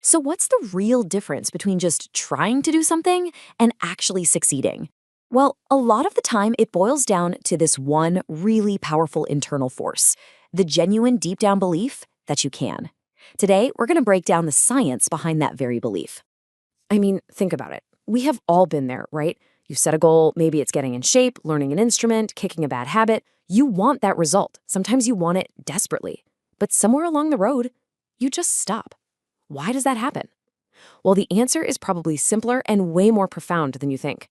So what's the real difference between just trying to do something and actually succeeding? Well, a lot of the time it boils down to this one really powerful internal force, the genuine deep down belief that you can. Today, we're going to break down the science behind that very belief. I mean, think about it. We have all been there, right? You set a goal, maybe it's getting in shape, learning an instrument, kicking a bad habit. You want that result. Sometimes you want it desperately. But somewhere along the road, you just stop. Why does that happen? Well, the answer is probably simpler and way more profound than you think.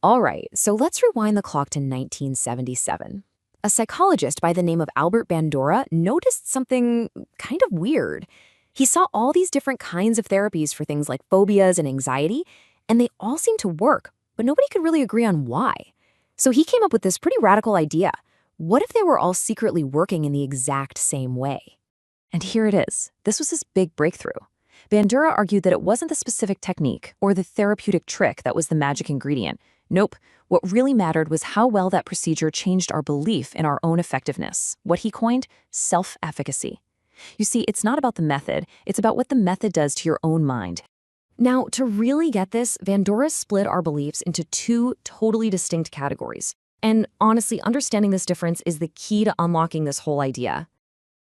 All right, so let's rewind the clock to 1977. A psychologist by the name of Albert Bandura noticed something kind of weird. He saw all these different kinds of therapies for things like phobias and anxiety, and they all seemed to work, but nobody could really agree on why. So he came up with this pretty radical idea. What if they were all secretly working in the exact same way? And here it is. This was his big breakthrough. Bandura argued that it wasn't the specific technique or the therapeutic trick that was the magic ingredient. Nope. What really mattered was how well that procedure changed our belief in our own effectiveness, what he coined self-efficacy. You see, it's not about the method, it's about what the method does to your own mind. Now, to really get this, Bandura split our beliefs into two totally distinct categories. And honestly, understanding this difference is the key to unlocking this whole idea.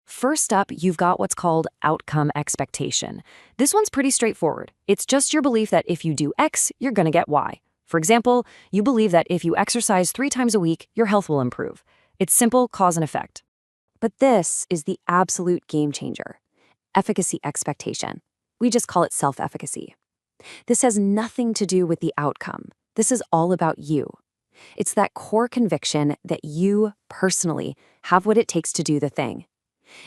First up, you've got what's called outcome expectation. This one's pretty straightforward. It's just your belief that if you do X, you're going to get Y. For example, you believe that if you exercise 3 times a week, your health will improve. It's simple cause and effect. But this is the absolute game changer. Efficacy expectation. We just call it self-efficacy. This has nothing to do with the outcome. This is all about you. It's that core conviction that you, personally, have what it takes to do the thing.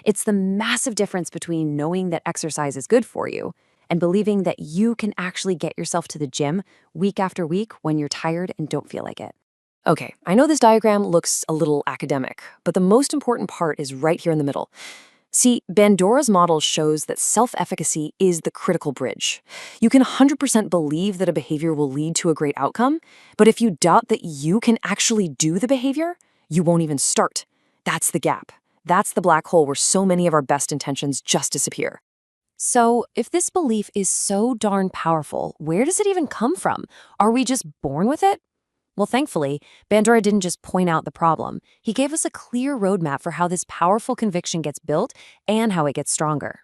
It's the massive difference between knowing that exercise is good for you and believing that you can actually get yourself to the gym week after week when you're tired and don't feel like it. Okay, I know this diagram looks a little academic, but the most important part is right here in the middle. See, Bandura's model shows that self-efficacy is the critical bridge. You can 100% believe that a behavior will lead to a great outcome, but if you doubt that you can actually do the behavior, you won't even start. That's the gap. That's the black hole where so many of our best intentions just disappear. So, if this belief is so darn powerful, where does it even come from? Are we just born with it? Well, thankfully, Bandura didn't just point out the problem. He gave us a clear roadmap for how this powerful conviction gets built and how it gets stronger.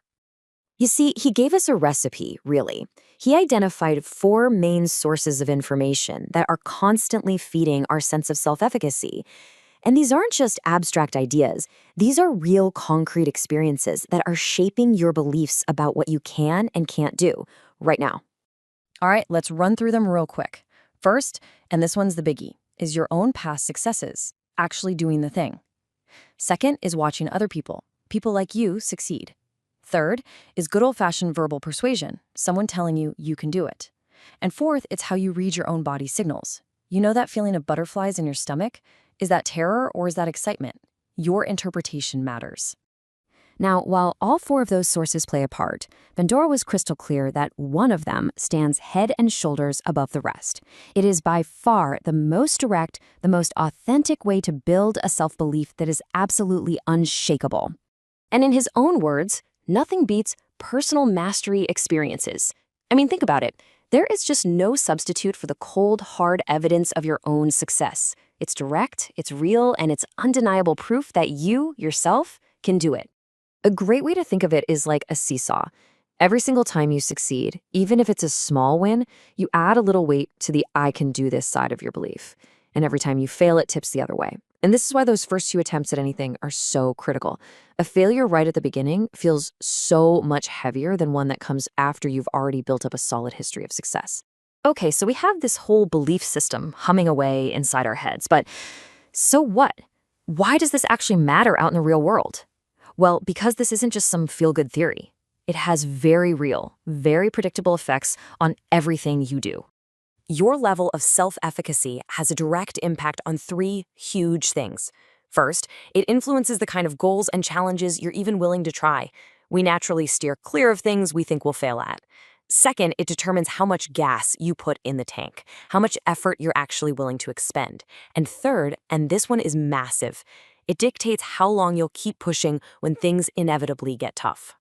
You see, he gave us a recipe, really. He identified 4 main sources of information that are constantly feeding our sense of self-efficacy. And these aren't just abstract ideas. These are real concrete experiences that are shaping your beliefs about what you can and can't do right now. All right, let's run through them real quick. First, and this one's the biggie, is your own past successes, actually doing the thing. Second is watching other people like you, succeed. Third is good old-fashioned verbal persuasion, someone telling you you can do it. And fourth, it's how you read your own body signals. You know that feeling of butterflies in your stomach? Is that terror or is that excitement? Your interpretation matters. Now, while all 4 of those sources play a part, Bandura was crystal clear that one of them stands head and shoulders above the rest. It is by far the most direct, the most authentic way to build a self-belief that is absolutely unshakable. And in his own words, nothing beats personal mastery experiences. I mean, think about it. There is just no substitute for the cold, hard evidence of your own success. It's direct, it's real, and it's undeniable proof that you, yourself, can do it. A great way to think of it is like a seesaw. Every single time you succeed, even if it's a small win, you add a little weight to the I can do this side of your belief. And every time you fail, it tips the other way. And this is why those first 2 attempts at anything are so critical. A failure right at the beginning feels so much heavier than one that comes after you've already built up a solid history of success. Okay, so we have this whole belief system humming away inside our heads, but so what? Why does this actually matter out in the real world? Well, because this isn't just some feel-good theory. It has very real, very predictable effects on everything you do. Your level of self-efficacy has a direct impact on 3 huge things. First, it influences the kind of goals and challenges you're even willing to try. We naturally steer clear of things we think we'll fail at. Second, it determines how much gas you put in the tank, how much effort you're actually willing to expend. And third, and this one is massive, it dictates how long you'll keep pushing when things inevitably get tough.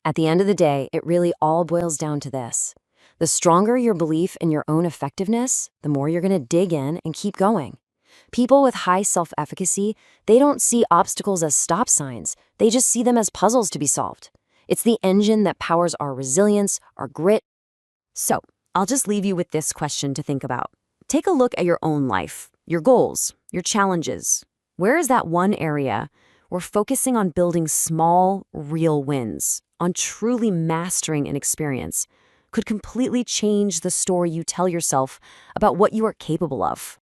At the end of the day, it really all boils down to this. The stronger your belief in your own effectiveness, the more you're going to dig in and keep going. People with high self-efficacy, they don't see obstacles as stop signs. They just see them as puzzles to be solved. It's the engine that powers our resilience, our grit. So, I'll just leave you with this question to think about. Take a look at your own life, your goals, your challenges. Where is that one area where focusing on building small, real wins, on truly mastering an experience, could completely change the story you tell yourself about what you are capable of?